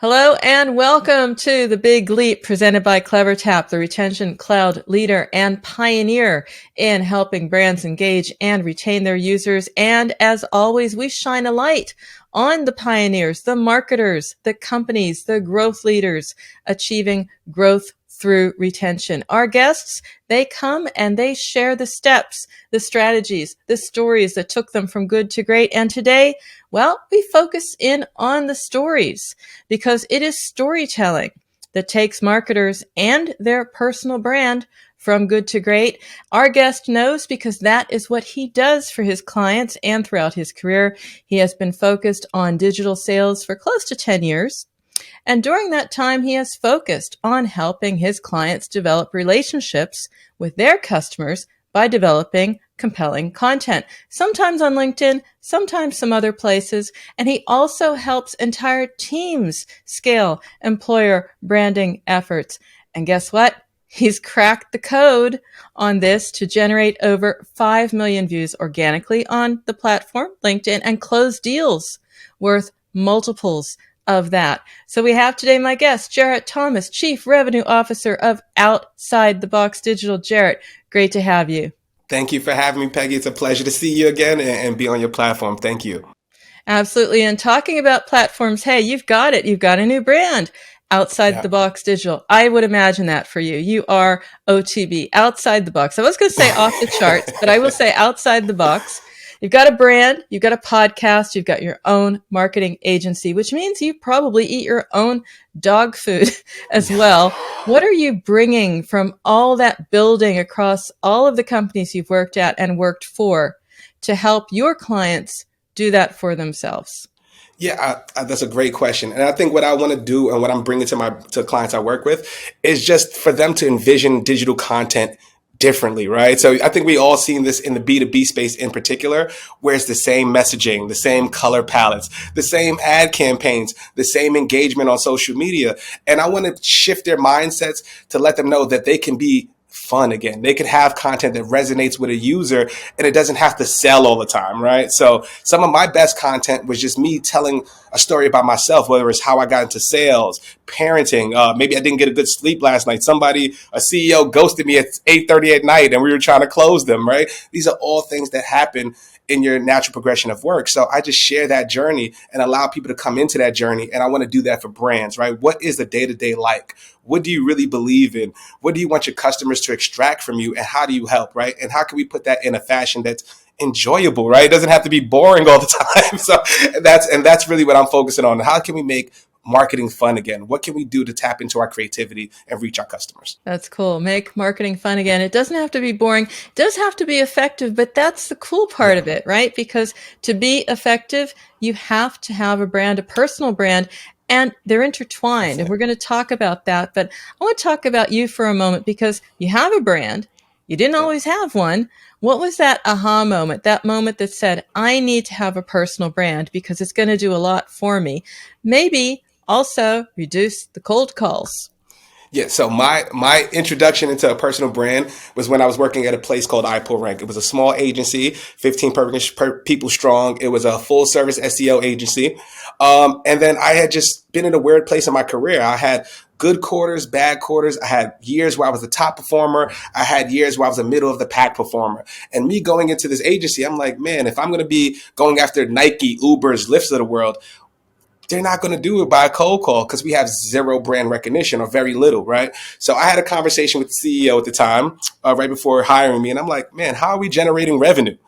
Hello and welcome to The Big Leap presented by CleverTap, the retention cloud leader and pioneer in helping brands engage and retain their users. And as always, we shine a light on the pioneers, the marketers, the companies, the growth leaders achieving growth through retention. Our guests, they come and they share the steps, the strategies, the stories that took them from good to great. And today, well, we focus in on the stories because it is storytelling that takes marketers and their personal brand from good to great. Our guest knows because that is what he does for his clients and throughout his career. He has been focused on digital sales for close to 10 years. And during that time, he has focused on helping his clients develop relationships with their customers by developing compelling content, sometimes on LinkedIn, sometimes some other places. And he also helps entire teams scale employer branding efforts. And guess what? He's cracked the code on this to generate over 5 million views organically on the platform, LinkedIn, and close deals worth multiples of that. So we have today my guest, Jarrett Thomas, Chief Revenue Officer of Outside the Box Digital. Jarrett, great to have you. Thank you for having me, Peggy. It's a pleasure to see you again and be on your platform. Thank you. Absolutely. And talking about platforms, hey, you've got it. You've got a new brand, Outside the Box Digital. I would imagine that for you. You are OTB, outside the box. I was going to say off the charts, but I will say outside the box. You've got a brand, you've got a podcast, you've got your own marketing agency, which means you probably eat your own dog food as well. What are you bringing from all that building across all of the companies you've worked at and worked for to help your clients do that for themselves? Yeah, that's a great question. And I think what I want to do and what I'm bringing to clients I work with is just for them to envision digital content differently, right? So I think we all seen this in the B2B space in particular, where it's the same messaging, the same color palettes, the same ad campaigns, the same engagement on social media. And I want to shift their mindsets to let them know that they can be fun again. They could have content that resonates with a user and it doesn't have to sell all the time, right? So some of my best content was just me telling a story about myself, whether it's how I got into sales, parenting, maybe I didn't get a good sleep last night. A CEO ghosted me at 8:30 at night and we were trying to close them, right? These are all things that happen in your natural progression of work. So I just share that journey and allow people to come into that journey. And I want to do that for brands, right? What is the day-to-day like? What do you really believe in? What do you want your customers to extract from you? And how do you help, right? And how can we put that in a fashion that's enjoyable, right? It doesn't have to be boring all the time. So that's really what I'm focusing on. How can we make marketing fun again? What can we do to tap into our creativity and reach our customers? That's cool. Make marketing fun again. It doesn't have to be boring. It does have to be effective, but that's the cool part of it, right? Because to be effective, you have to have a brand, a personal brand, and they're intertwined. And we're going to talk about that. But I want to talk about you for a moment because you have a brand. You didn't always have one. What was that aha moment, that moment that said, I need to have a personal brand because it's going to do a lot for me? Maybe also reduce the cold calls. Yeah, so my introduction into a personal brand was when I was working at a place called iPullRank. It was a small agency, 15 people strong. It was a full service SEO agency. And then I had just been in a weird place in my career. I had good quarters, bad quarters. I had years where I was the top performer. I had years where I was the middle of the pack performer. And me going into this agency, I'm like, man, if I'm going to be going after Nike, Ubers, Lyfts of the world, they're not going to do it by a cold call because we have zero brand recognition or very little, right? So I had a conversation with the CEO at the time, right before hiring me. And I'm like, man, how are we generating revenue?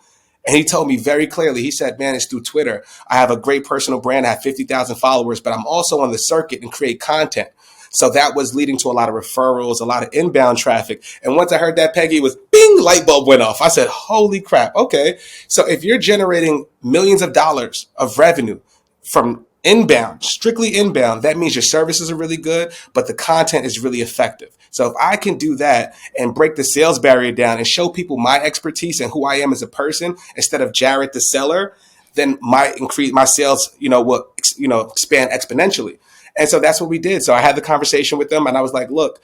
And he told me very clearly, he said, man, it's through Twitter. I have a great personal brand. I have 50,000 followers, but I'm also on the circuit and create content. So that was leading to a lot of referrals, a lot of inbound traffic. And once I heard that, Peggy, it was bing, light bulb went off. I said, holy crap. Okay. So if you're generating millions of dollars of revenue from inbound, strictly inbound, that means your services are really good, but the content is really effective. So if I can do that and break the sales barrier down and show people my expertise and who I am as a person instead of Jarrett the seller, then my sales, will expand exponentially. And so that's what we did. So I had the conversation with them and I was like, look,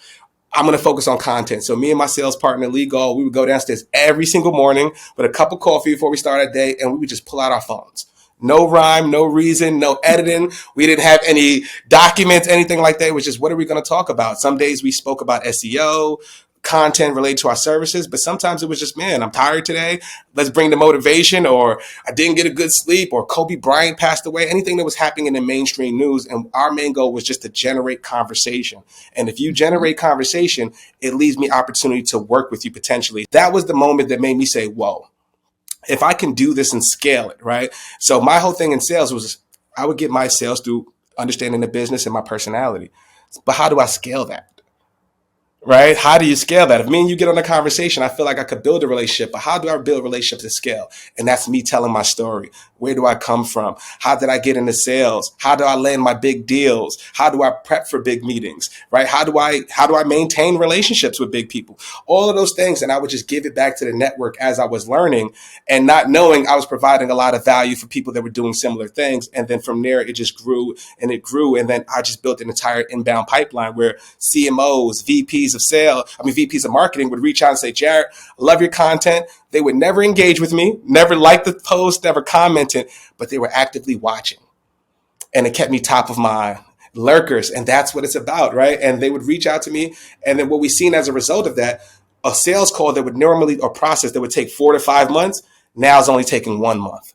I'm going to focus on content. So me and my sales partner, Lee Gall, we would go downstairs every single morning with a cup of coffee before we start our day and we would just pull out our phones. No rhyme, no reason, no editing. We didn't have any documents, anything like that. It was just, what are we going to talk about? Some days we spoke about SEO, content related to our services, but sometimes it was just, man, I'm tired today. Let's bring the motivation, or I didn't get a good sleep, or Kobe Bryant passed away, anything that was happening in the mainstream news. And our main goal was just to generate conversation. And if you generate conversation, it leaves me opportunity to work with you potentially. That was the moment that made me say, whoa, if I can do this and scale it, right? So my whole thing in sales was I would get my sales through understanding the business and my personality. But how do I scale that? Right? How do you scale that? If me and you get on a conversation, I feel like I could build a relationship, but how do I build relationships at scale? And that's me telling my story. Where do I come from? How did I get into sales? How do I land my big deals? How do I prep for big meetings? Right? How do I maintain relationships with big people? All of those things. And I would just give it back to the network as I was learning and not knowing I was providing a lot of value for people that were doing similar things. And then from there, it just grew and it grew. And then I just built an entire inbound pipeline where CMOs, VPs of marketing would reach out and say, Jarrett, I love your content. They would never engage with me, never like the post, never commented, but they were actively watching. And it kept me top of mind. Lurkers, and that's what it's about, right? And they would reach out to me. And then what we've seen as a result of that, a sales call that would normally, or process that would take 4 to 5 months, now is only taking 1 month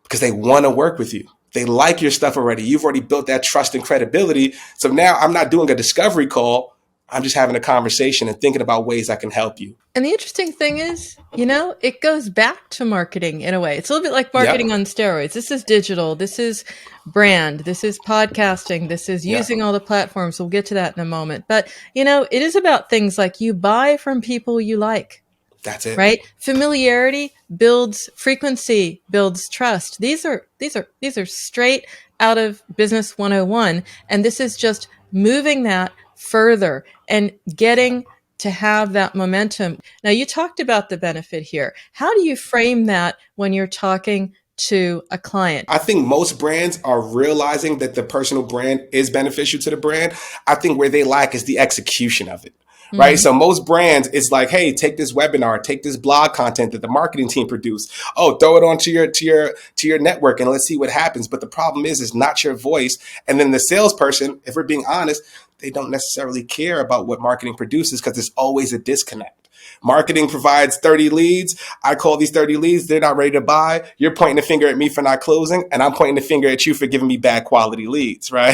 because they want to work with you. They like your stuff already. You've already built that trust and credibility. So now I'm not doing a discovery call. I'm just having a conversation and thinking about ways I can help you. And the interesting thing is, it goes back to marketing in a way. It's a little bit like marketing on steroids. This is digital. This is brand. This is podcasting. This is using all the platforms. We'll get to that in a moment. But, it is about things like you buy from people you like. That's it. Right? Familiarity builds frequency, builds trust. These are straight out of Business 101. And this is just moving that further and getting to have that momentum. Now, you talked about the benefit here. How do you frame that when you're talking to a client? I think most brands are realizing that the personal brand is beneficial to the brand. I think where they lack is the execution of it. Right. Mm-hmm. So most brands, it's like, hey, take this webinar, take this blog content that the marketing team produced. Oh, throw it onto your network and let's see what happens. But the problem is, it's not your voice. And then the salesperson, if we're being honest, they don't necessarily care about what marketing produces because there's always a disconnect. Marketing provides 30 leads. I call these 30 leads. They're not ready to buy. You're pointing the finger at me for not closing, and I'm pointing the finger at you for giving me bad quality leads, right?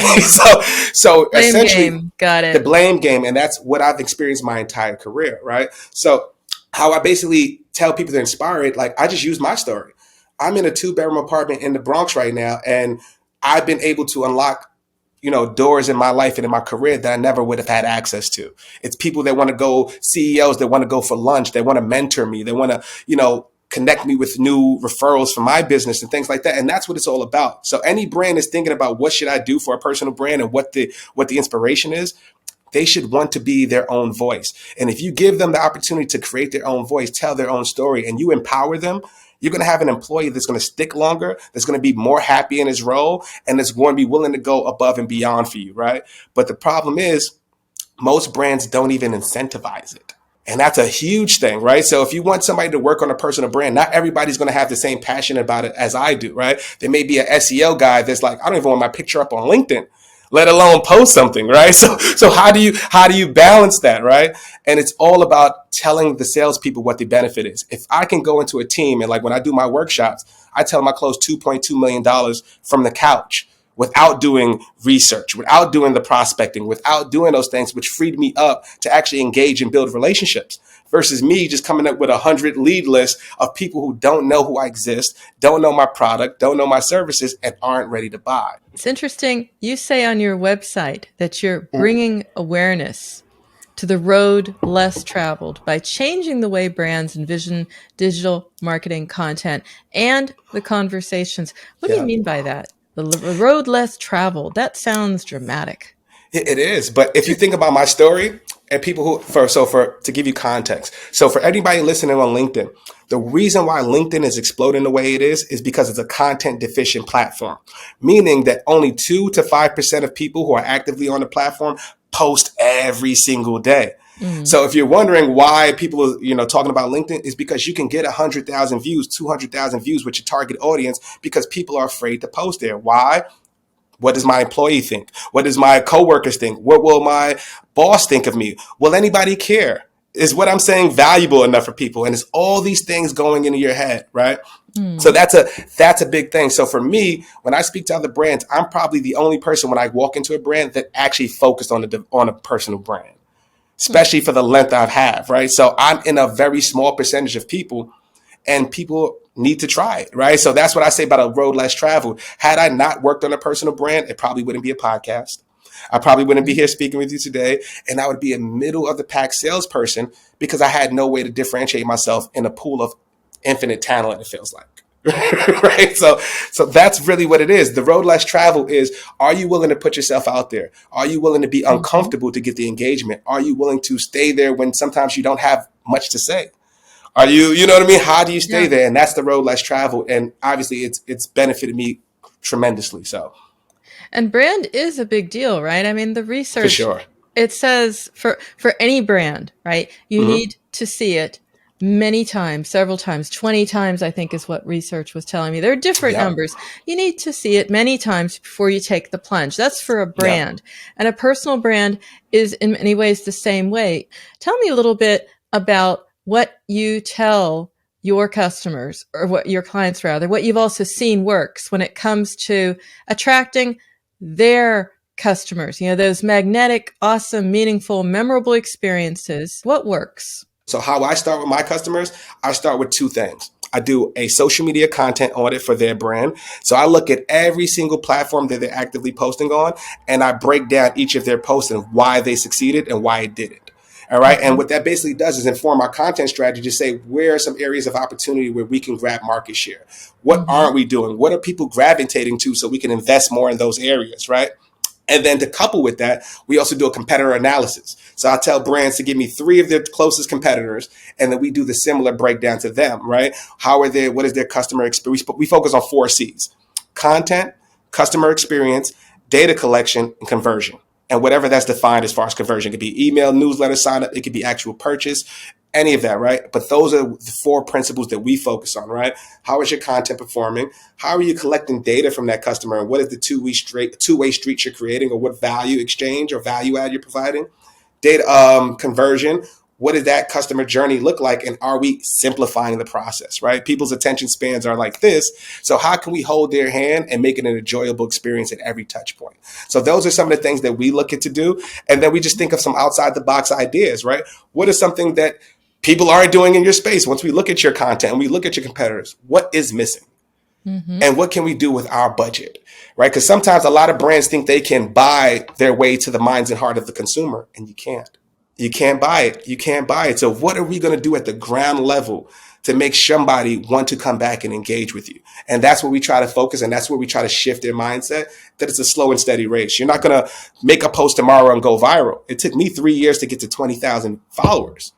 So blame essentially, game. Got it. The blame game, and that's what I've experienced my entire career, right? So how I basically tell people to inspire it, like I just use my story. I'm in a 2-bedroom apartment in the Bronx right now, and I've been able to unlock doors in my life and in my career that I never would have had access to. It's people that want to go, CEOs that want to go for lunch. They want to mentor me. They want to, connect me with new referrals for my business and things like that. And that's what it's all about. So any brand is thinking about what should I do for a personal brand and what the inspiration is. They should want to be their own voice. And if you give them the opportunity to create their own voice, tell their own story, and you empower them, you're going to have an employee that's going to stick longer, that's going to be more happy in his role, and that's going to be willing to go above and beyond for you, right? But the problem is most brands don't even incentivize it. And that's a huge thing, right? So if you want somebody to work on a personal brand, not everybody's going to have the same passion about it as I do, right? There may be an SEO guy that's like, I don't even want my picture up on LinkedIn, let alone post something, right? So how do you balance that, right? And it's all about telling the salespeople what the benefit is. If I can go into a team and like when I do my workshops, I tell them I close $2.2 million from the couch without doing research, without doing the prospecting, without doing those things, which freed me up to actually engage and build relationships versus me just coming up with 100 lead lists of people who don't know who I exist, don't know my product, don't know my services, and aren't ready to buy. It's interesting. You say on your website that you're bringing awareness to the road less traveled by changing the way brands envision digital marketing content and the conversations. What do you mean by that? The road less traveled. That sounds dramatic. It is. But if you think about my story and people to give you context. So for anybody listening on LinkedIn, the reason why LinkedIn is exploding the way it is because it's a content deficient platform, meaning that only 2 to 5% of people who are actively on the platform post every single day. Mm. So if you're wondering why people are, talking about LinkedIn, is because you can get 100,000 views, 200,000 views with your target audience because people are afraid to post there. Why? What does my employee think? What does my coworkers think? What will my boss think of me? Will anybody care? Is what I'm saying valuable enough for people? And it's all these things going into your head, right? So that's a big thing. So for me, when I speak to other brands, I'm probably the only person when I walk into a brand that actually focused on a personal brand, especially for the length I've had, right? So I'm in a very small percentage of people, and people need to try it, right? So that's what I say about a road less traveled. Had I not worked on a personal brand, it probably wouldn't be a podcast. I probably wouldn't be here speaking with you today, and I would be a middle of the pack salesperson because I had no way to differentiate myself in a pool of infinite talent, it feels like. Right. So that's really what it is. The road less traveled is, are you willing to put yourself out there? Are you willing to be uncomfortable to get the engagement? Are you willing to stay there when sometimes you don't have much to say? Are you know what I mean? How do you stay there? And that's the road less traveled. And obviously it's benefited me tremendously. So And brand is a big deal, right? I mean, the for research, sure. it says for any brand, right? You need to see it many times, several times, 20 times, I think is what research was telling me. There are different Yep. numbers. You need to see it many times before you take the plunge. That's for a brand. And a personal brand is in many ways the same way. Tell me a little bit about what you tell your customers, or what your clients rather, what you've also seen works when it comes to attracting their customers, those magnetic, awesome, meaningful, memorable experiences. What works? So how I start with my customers, I start with two things. I do a social media content audit for their brand. So I look at every single platform that they're actively posting on, and I break down each of their posts and why they succeeded and why it didn't. All right. And what that basically does is inform our content strategy to say, where are some areas of opportunity where we can grab market share? What aren't we doing? What are people gravitating to so we can invest more in those areas? Right. And then to couple with that, we also do a competitor analysis. So I tell brands to give me 3 of their closest competitors, and then we do the similar breakdown to them, right? How are they? What is their customer experience? We focus on 4 C's: content, customer experience, data collection, and conversion. And whatever that's defined as far as conversion, it could be email, newsletter sign up, it could be actual purchase, any of that, right? But those are the 4 principles that we focus on, right? How is your content performing? How are you collecting data from that customer? And what is the two-way street you're creating, or what value exchange or value add you're providing? Data conversion. What does that customer journey look like? And are we simplifying the process, right? People's attention spans are like this. So how can we hold their hand and make it an enjoyable experience at every touch point? So those are some of the things that we look at to do. And then we just think of some outside the box ideas, right? What is something that people aren't doing in your space? Once we look at your content and we look at your competitors, what is missing? And what can we do with our budget, right? Because sometimes a lot of brands think they can buy their way to the minds and heart of the consumer, and you can't. You can't buy it. You can't buy it. So what are we going to do at the ground level to make somebody want to come back and engage with you? And that's where we try to focus, and that's where we try to shift their mindset, that it's a slow and steady race. You're not going to make a post tomorrow and go viral. It took me 3 years to get to 20,000 followers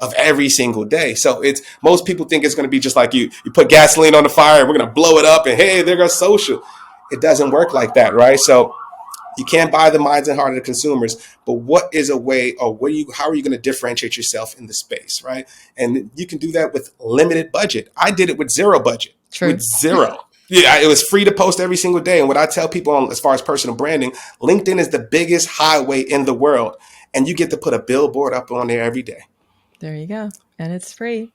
of every single day. So it's, most people think it's going to be just like you put gasoline on the fire and we're going to blow it up and hey, there goes social. It doesn't work like that, right? So you can't buy the minds and heart of the consumers, but what is a way, or how are you going to differentiate yourself in the space, right? And you can do that with limited budget. I did it with 0 budget. True. With 0. Yeah, it was free to post every single day. And what I tell people as far as personal branding, LinkedIn is the biggest highway in the world, and you get to put a billboard up on there every day. There you go. And it's free.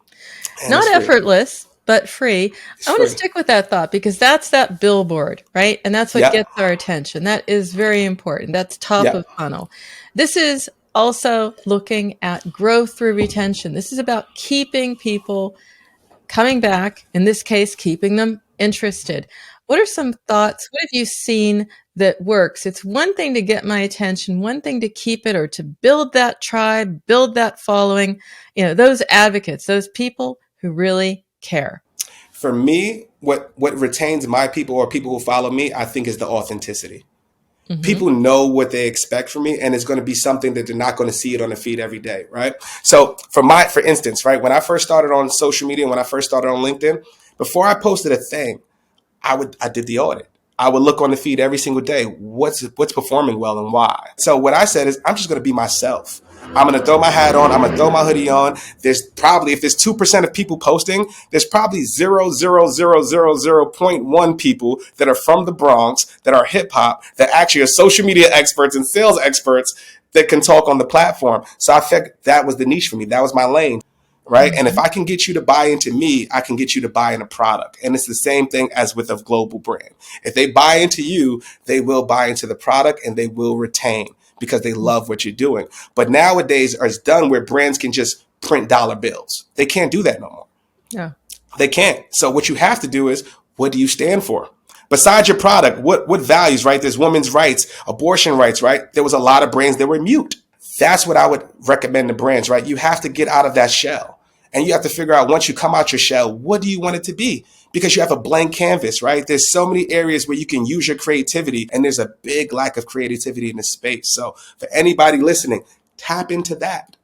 And Not it's free. effortless, but free. It's I want to free. stick with that thought, because that's that billboard, right? And that's what Yep. gets our attention. That is very important. That's top Yep. of funnel. This is also looking at growth through retention. This is about keeping people coming back, in this case, keeping them interested. What are some thoughts? What have you seen that works? It's one thing to get my attention, one thing to keep it, or to build that tribe, build that following, those advocates, those people who really care. For me, what retains my people, or people who follow me, I think, is the authenticity. People know what they expect from me, and it's going to be something that they're not going to see it on the feed every day, right? So for instance, right, when I first started on social media, when I first started on LinkedIn, before I posted a thing, I did the audit. I would look on the feed every single day. What's performing well and why? So what I said is, I'm just going to be myself. I'm going to throw my hat on. I'm going to throw my hoodie on. There's probably, if there's 2% of people posting, there's probably 0.1 people that are from the Bronx, that are hip hop, that actually are social media experts and sales experts that can talk on the platform. So I figured that was the niche for me. That was my lane. Right. And if I can get you to buy into me, I can get you to buy in a product. And it's the same thing as with a global brand. If they buy into you, they will buy into the product and they will retain because they love what you're doing. But nowadays it's done where brands can just print dollar bills. They can't do that no more. Yeah. They can't. So what you have to do is, what do you stand for? Besides your product, what values, right? There's women's rights, abortion rights, right? There was a lot of brands that were mute. That's what I would recommend to brands, right? You have to get out of that shell. And you have to figure out, once you come out your shell, what do you want it to be? Because you have a blank canvas, right? There's so many areas where you can use your creativity, and there's a big lack of creativity in this space. So for anybody listening, tap into that,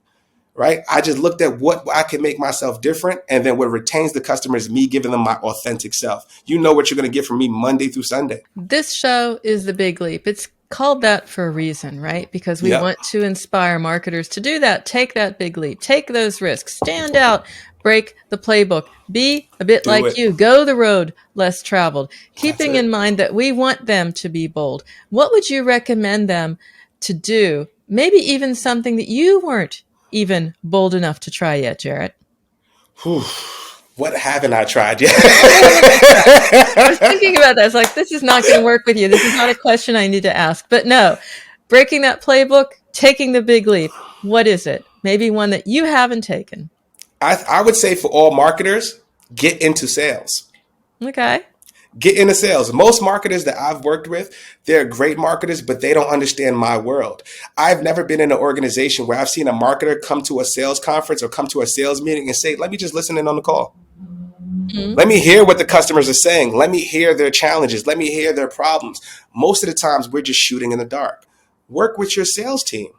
right? I just looked at what I can make myself different, and then what retains the customer is me giving them my authentic self. You know what you're going to get from me Monday through Sunday. This show is The Big Leap. It's called that for a reason, right? Because we want to inspire marketers to do that. Take that big leap. Take those risks. Stand out. Break the playbook. Be a bit like you. Go the road less traveled. Keeping in mind that we want them to be bold. What would you recommend them to do? Maybe even something that you weren't even bold enough to try yet, Jarrett. What haven't I tried yet? I was thinking about that. I was like, this is not going to work with you. This is not a question I need to ask. But no, breaking that playbook, taking the big leap. What is it? Maybe one that you haven't taken. I would say for all marketers, get into sales. Okay. Get into sales. Most marketers that I've worked with, they're great marketers, but they don't understand my world. I've never been in an organization where I've seen a marketer come to a sales conference or come to a sales meeting and say, let me just listen in on the call. Mm-hmm. Let me hear what the customers are saying. Let me hear their challenges. Let me hear their problems. Most of the times we're just shooting in the dark. Work with your sales team.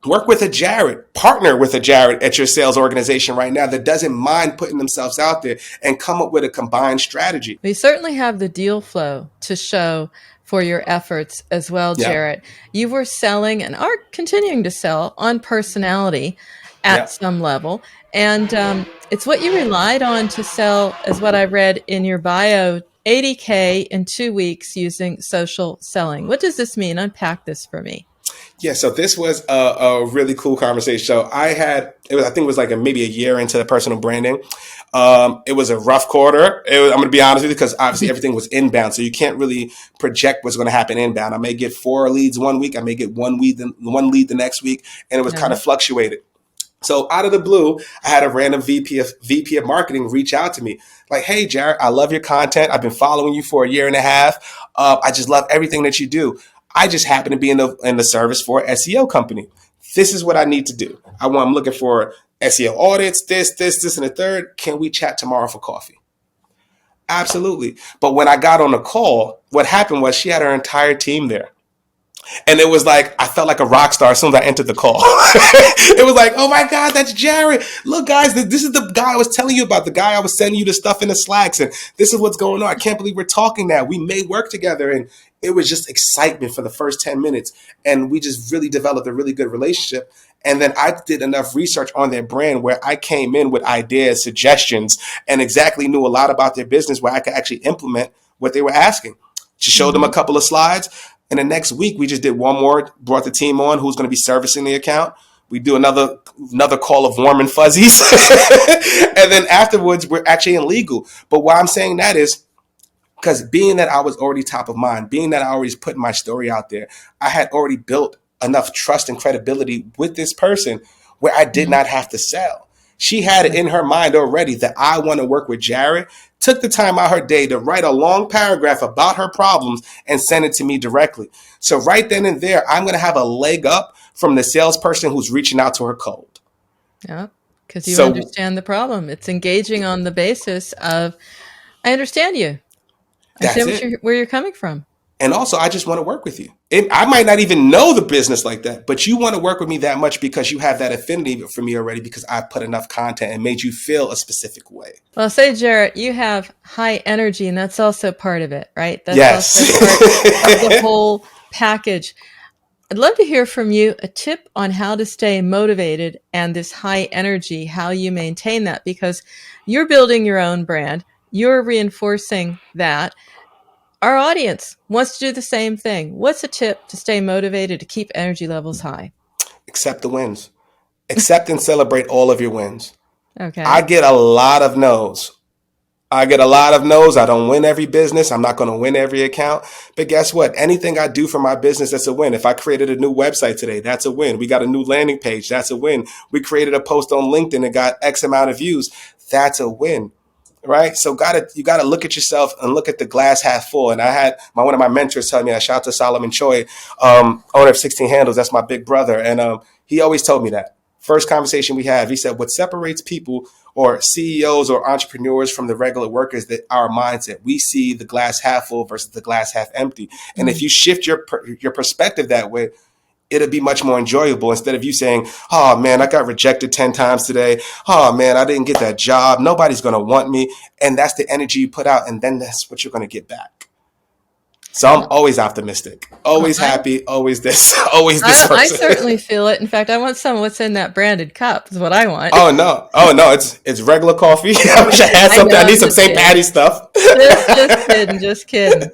Work with a Jarrett, partner with a Jarrett at your sales organization right now that doesn't mind putting themselves out there and come up with a combined strategy. We certainly have the deal flow to show for your efforts as well, Jarrett. You were selling and are continuing to sell on personality at some level. And it's what you relied on to sell, as what I read in your bio, 80K in 2 weeks using social selling. What does this mean? Unpack this for me. Yeah, so this was a really cool conversation. So I think it was like maybe a year into the personal branding. It was a rough quarter. I'm going to be honest with you, because obviously everything was inbound. So you can't really project what's going to happen inbound. I may get 4 leads one week. I may get one lead the next week. And it was kind of fluctuated. So out of the blue, I had a random VP of marketing reach out to me like, hey, Jarrett, I love your content. I've been following you for a year and a half. I just love everything that you do. I just happen to be in the service for an SEO company. This is what I need to do. I'm looking for SEO audits, this, and the third. Can we chat tomorrow for coffee? Absolutely. But when I got on the call, what happened was she had her entire team there. And it was like, I felt like a rock star as soon as I entered the call. It was like, oh my God, that's Jarrett. Look, guys, this is the guy I was telling you about, the guy I was sending you the stuff in the Slacks. And this is what's going on. I can't believe we're talking now. We may work together. And it was just excitement for the first 10 minutes. And we just really developed a really good relationship. And then I did enough research on their brand where I came in with ideas, suggestions, and exactly knew a lot about their business where I could actually implement what they were asking. Just showed them a couple of slides. And the next week, we just did one more, brought the team on who's going to be servicing the account. We do another call of warm and fuzzies. And then afterwards, we're actually in legal. But why I'm saying that is because being that I was already top of mind, being that I already put my story out there, I had already built enough trust and credibility with this person where I did not have to sell. She had it in her mind already that I want to work with Jarrett, took the time out her day to write a long paragraph about her problems and send it to me directly. So right then and there, I'm going to have a leg up from the salesperson who's reaching out to her cold. Yeah, because you understand the problem. It's engaging on the basis of, I understand you. I understand where you're coming from. And also, I just want to work with you. I might not even know the business like that, but you want to work with me that much because you have that affinity for me already because I put enough content and made you feel a specific way. Well, say, Jarrett, you have high energy, and that's also part of it, right? That's yes. also part of the whole package. I'd love to hear from you a tip on how to stay motivated and this high energy, how you maintain that, because you're building your own brand. You're reinforcing that. Our audience wants to do the same thing. What's a tip to stay motivated to keep energy levels high? Accept the wins. Accept and celebrate all of your wins. I Okay. get a lot of no's. I get a lot of no's. I don't win every business. I'm not going to win every account. But guess what? Anything I do for my business, that's a win. If I created a new website today, that's a win. We got a new landing page. That's a win. We created a post on LinkedIn and got X amount of views. That's a win. Right. So you gotta look at yourself and look at the glass half full. And I had one of my mentors tell me, I shout out to Solomon Choi, owner of 16 Handles. That's my big brother. And he always told me that. First conversation we have, he said, what separates people or CEOs or entrepreneurs from the regular workers, that our mindset. We see the glass half full versus the glass half empty. And if you shift your perspective that way, it'll be much more enjoyable instead of you saying, oh man, I got rejected 10 times today. Oh man, I didn't get that job. Nobody's going to want me. And that's the energy you put out. And then that's what you're going to get back. So I'm always optimistic, Well, always happy, always this, always this I person. certainly feel it. In fact, I want some of what's in that branded cup is what I want. Oh no. Oh no. It's regular coffee. I wish I had I something. know, I I'm need some just St. kidding. Patty stuff. Just kidding, just kidding.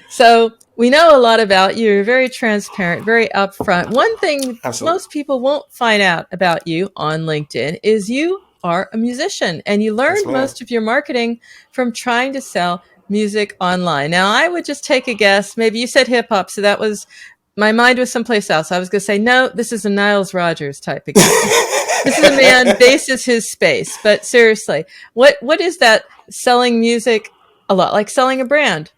So we know a lot about you. You're very transparent, very upfront. One thing Absolutely. most people won't find out about you on LinkedIn is you are a musician and you Yes, learned ma'am. most of your marketing from trying to sell music online. Now, I would just take a guess. Maybe you said hip hop, so that was my mind was someplace else. I was going to say, no, this is a Niles Rogers type of guy. This is a man, bass is his space. But seriously, what is that selling music a lot like selling a brand?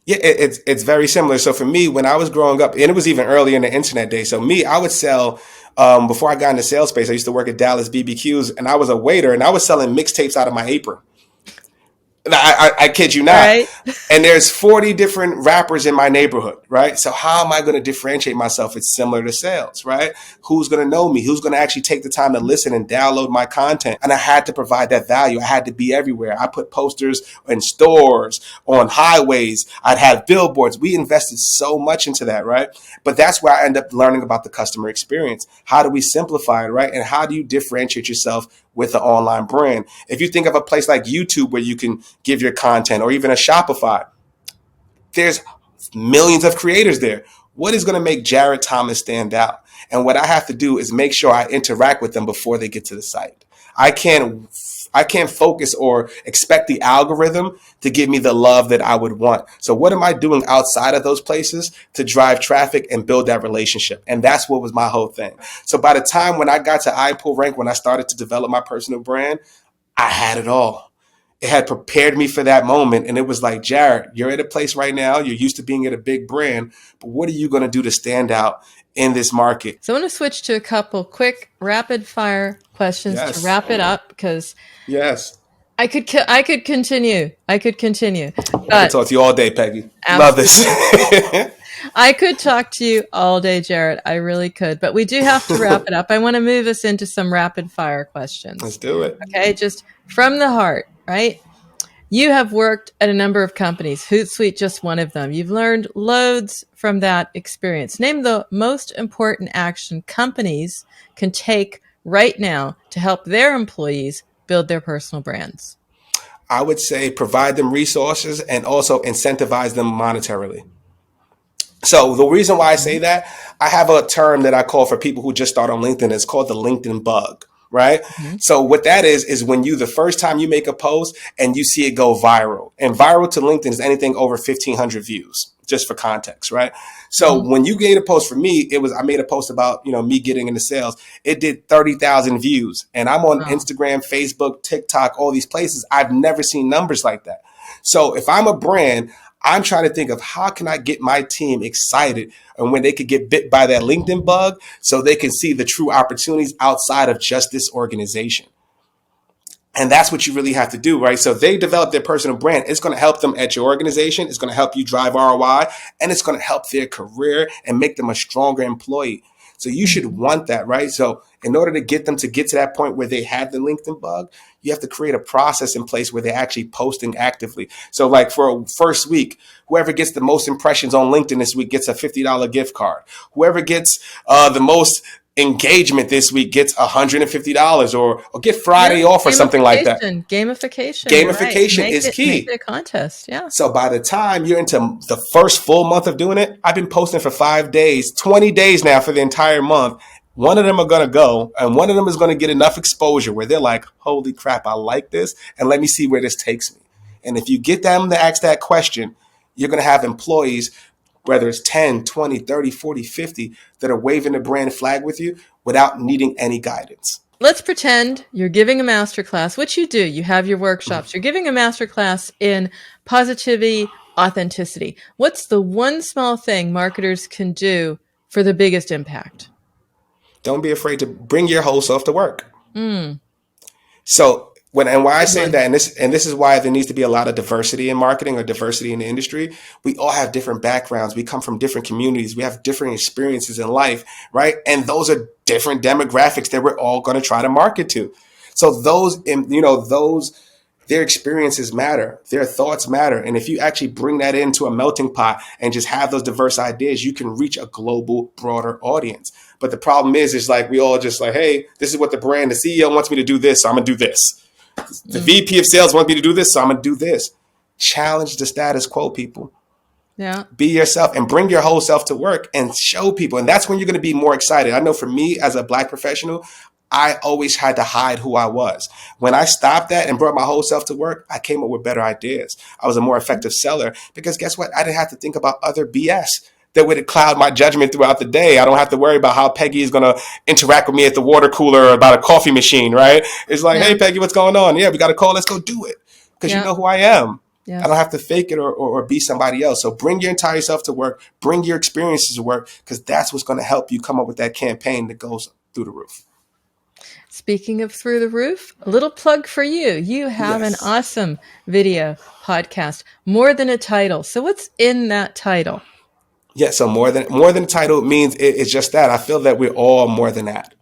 Yeah, it's very similar. So for me, when I was growing up, and it was even earlier in the internet days. So me, I would sell before I got into sales space. I used to work at Dallas BBQs, and I was a waiter, and I was selling mixtapes out of my apron. I kid you All not. right. And there's 40 different rappers in my neighborhood, right? So how am I going to differentiate myself? It's similar to sales, right? Who's going to know me? Who's going to actually take the time to listen and download my content? And I had to provide that value. I had to be everywhere. I put posters in stores, on highways. I'd have billboards. We invested so much into that, right? But that's where I end up learning about the customer experience. How do we simplify it, right? And how do you differentiate yourself with an online brand? If you think of a place like YouTube where you can give your content, or even a Shopify, there's millions of creators there. What is going to make Jarrett Thomas stand out? And what I have to do is make sure I interact with them before they get to the site. I can't I can't focus or expect the algorithm to give me the love that I would want. So what am I doing outside of those places to drive traffic and build that relationship? And that's what was my whole thing. So by the time when I got to iPull Rank, when I started to develop my personal brand, I had it all. It had prepared me for that moment. And it was like, Jarrett, you're at a place right now. You're used to being at a big brand, but what are you going to do to stand out in this market? So I want to switch to a couple quick rapid fire questions to Yes. wrap it up because Yes. I could continue. I could continue. I could But talk to you all day, Peggy. Love this. absolutely. I could talk to you all day, Jarrett. I really could. But we do have to wrap it up. I want to move us into some rapid fire Let's questions. do it. Okay, just from the heart, right? You have worked at a number of companies, Hootsuite just one of them. You've learned loads from that experience. Name the most important action companies can take right now to help their employees build their personal brands. I would say provide them resources and also incentivize them monetarily. So the reason why I say Mhm. that, I have a term that I call for people who just start on LinkedIn. It's called the LinkedIn bug, right? Mhm. So what that is when the first time you make a post and you see it go viral. And viral to LinkedIn is anything over 1,500 views, just for context, right? So Mhm. when you made a post for me, I made a post about, me getting into sales. It did 30,000 views. And I'm on Wow. Instagram, Facebook, TikTok, all these places. I've never seen numbers like that. So if I'm a brand, I'm trying to think of how can I get my team excited and when they could get bit by that LinkedIn bug so they can see the true opportunities outside of just this organization. And that's what you really have to do, right? So they develop their personal brand. It's going to help them at your organization. It's going to help you drive ROI, and it's going to help their career and make them a stronger employee. So you should Mhm. want that, right? So In order to get them to get to that point where they have the LinkedIn bug, you have to create a process in place where they're actually posting actively. So like for a first week, whoever gets the most impressions on LinkedIn this week gets a $50 gift card. Whoever gets the most engagement this week gets $150 or get Friday off or something like that. Gamification right. is key. Make it a contest. Yeah. So by the time you're into the first full month of doing it, I've been posting for 5 days, 20 days now for the entire month. One of them are going to go and one of them is going to get enough exposure where they're like, holy crap, I like this. And let me see where this takes me. And if you get them to ask that question, you're going to have employees, whether it's 10, 20, 30, 40, 50, that are waving the brand flag with you without needing any guidance. Let's pretend you're giving a masterclass, which you do. You have your workshops. You're giving a masterclass in positivity, authenticity. What's the one small thing marketers can do for the biggest impact? Don't be afraid to bring your whole self to work. So why I say that, and this is why there needs to be a lot of diversity in marketing or diversity in the industry. We all have different backgrounds. We come from different communities. We have different experiences in life, right? And those are different demographics that we're all going to try to market to. So their experiences matter, their thoughts matter. And if you actually bring that into a melting pot and just have those diverse ideas, you can reach a global, broader audience. But the problem is like, we all just like, hey, this is what the CEO wants me to do this, so I'm going to do this. The VP of sales wants me to do this, so I'm going to do this. Challenge the status quo, people. Yeah. Be yourself and bring your whole self to work and show people. And that's when you're going to be more excited. I know for me as a Black professional, I always had to hide who I was. When I stopped that and brought my whole self to work, I came up with better ideas. I was a more effective seller because guess what? I didn't have to think about other BS that would cloud my judgment throughout the day. I don't have to worry about how Peggy is going to interact with me at the water cooler or about a coffee machine, right? It's like, hey, Peggy, what's going on? Yeah, we got a call. Let's go do it. Because you know who I am. Yes. I don't have to fake it or be somebody else. So bring your entire self to work. Bring your experiences to work because that's what's going to help you come up with that campaign that goes through the roof. Speaking of through the roof, a little plug for you. You have an awesome video podcast, More Than a Title. So what's in that title? Yeah, so more than a title means it's just that. I feel that we're all more than that,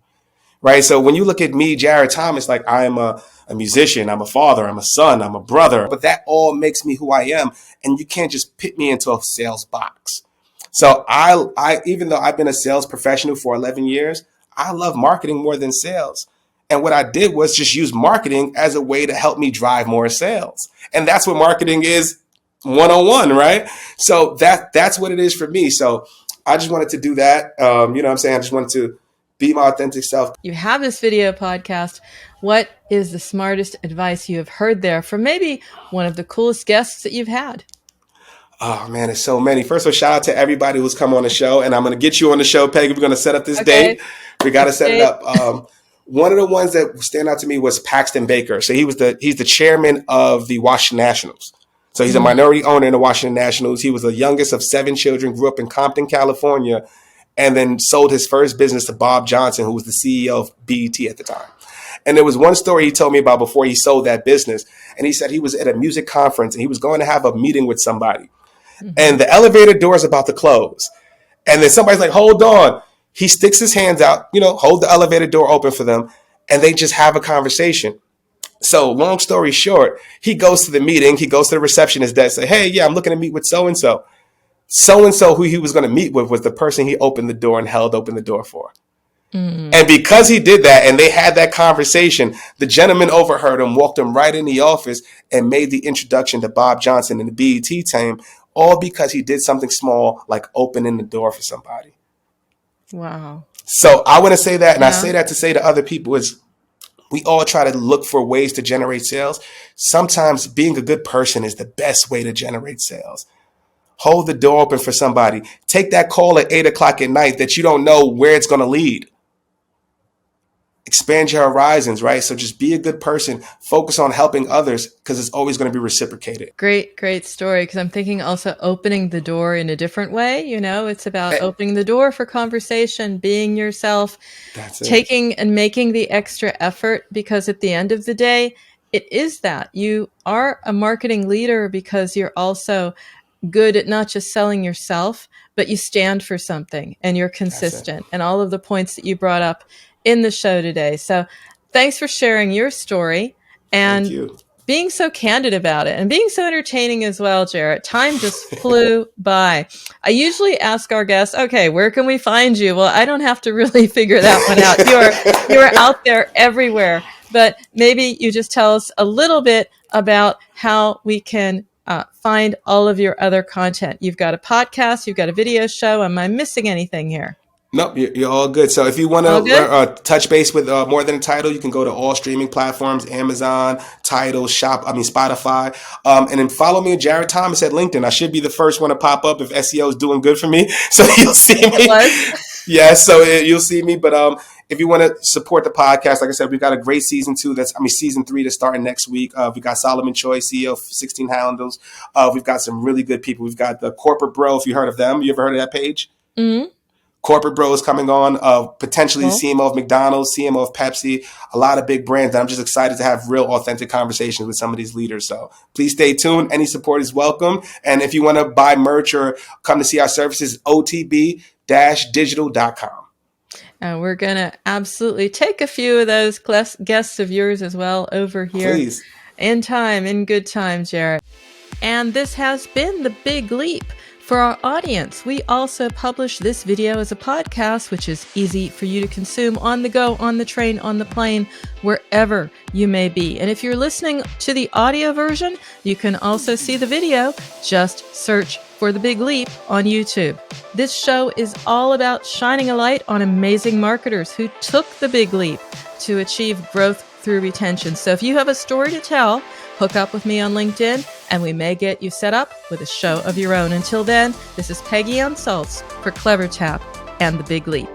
right? So when you look at me, Jarrett Thomas, like I am a musician, I'm a father, I'm a son, I'm a brother, but that all makes me who I am. And you can't just put me into a sales box. So I even though I've been a sales professional for 11 years, I love marketing more than sales. And what I did was just use marketing as a way to help me drive more sales. And that's what marketing is 101, right? So that's what it is for me. So I just wanted to do that. You know what I'm saying? I just wanted to be my authentic self. You have this video podcast. What is the smartest advice you have heard there from maybe one of the coolest guests that you've had? Oh man, there's so many. First of all, shout out to everybody who's come on the show. And I'm going to get you on the show, Peggy. We're going to set up this date. We got to set it up. One of the ones that stand out to me was Paxton Baker. So he's the chairman of the Washington Nationals. So he's a minority owner in the Washington Nationals. He was the youngest of 7 children, grew up in Compton, California, and then sold his first business to Bob Johnson, who was the CEO of BET at the time. And there was one story he told me about before he sold that business. And he said he was at a music conference and he was going to have a meeting with somebody. And the elevator door is about to close. And then somebody's like, hold on. He sticks his hands out, hold the elevator door open for them. And they just have a conversation. So long story short, he goes to the meeting. He goes to the receptionist desk, say, hey, yeah, I'm looking to meet with so-and-so. So-and-so who he was going to meet with was the person he opened the door and held open the door for. And because he did that and they had that conversation, the gentleman overheard him, walked him right in the office and made the introduction to Bob Johnson and the BET team, all because he did something small like opening the door for somebody. Wow. So I want to say that, and I say that to say to other people is we all try to look for ways to generate sales. Sometimes being a good person is the best way to generate sales. Hold the door open for somebody. Take that call at 8:00 at night that you don't know where it's going to lead. Expand your horizons, right? So just be a good person. Focus on helping others because it's always going to be reciprocated. Great story. Because I'm thinking also opening the door in a different way. It's about opening the door for conversation, being yourself, taking and making the extra effort. Because at the end of the day, it is that you are a marketing leader because you're also good at not just selling yourself, but you stand for something and you're consistent. And all of the points that you brought up in the show today. So thanks for sharing your story Thank and you. being so candid about it and being so entertaining as well, Jarrett. Time just flew by. I usually ask our guests, okay, where can we find you? Well, I don't have to really figure that one out. You're out there everywhere, but maybe you just tell us a little bit about how we can find all of your other content. You've got a podcast, you've got a video show. Am I missing anything here? Nope, you're all good. So if you want All good? to touch base with More Than a Title, you can go to all streaming platforms, Amazon, Tidal, Spotify. And then follow me, Jarrett Thomas, at LinkedIn. I should be the first one to pop up if SEO is doing good for me. So you'll see me. It was. Yeah, so you'll see me. But if you want to support the podcast, like I said, we've got a great season 2. Season 3 that's starting next week. We got Solomon Choi, CEO of 16 Handles. We've got some really good people. We've got the Corporate Bro, if you heard of them. You ever heard of that page? Mm-hmm. Corporate Bro is coming on, potentially the CMO of McDonald's, CMO of Pepsi, a lot of big brands. And I'm just excited to have real authentic conversations with some of these leaders. So please stay tuned. Any support is welcome. And if you want to buy merch or come to see our services, OTB-digital.com. And we're going to absolutely take a few of those guests of yours as well over here. Please. In good time, Jarrett. And this has been The Big Leap. For our audience, we also publish this video as a podcast, which is easy for you to consume on the go, on the train, on the plane, wherever you may be. And if you're listening to the audio version, you can also see the video. Just search for The Big Leap on YouTube. This show is all about shining a light on amazing marketers who took the big leap to achieve growth through retention. So if you have a story to tell, hook up with me on LinkedIn, and we may get you set up with a show of your own. Until then, this is Peggy Anne Salz for CleverTap and The Big Leap.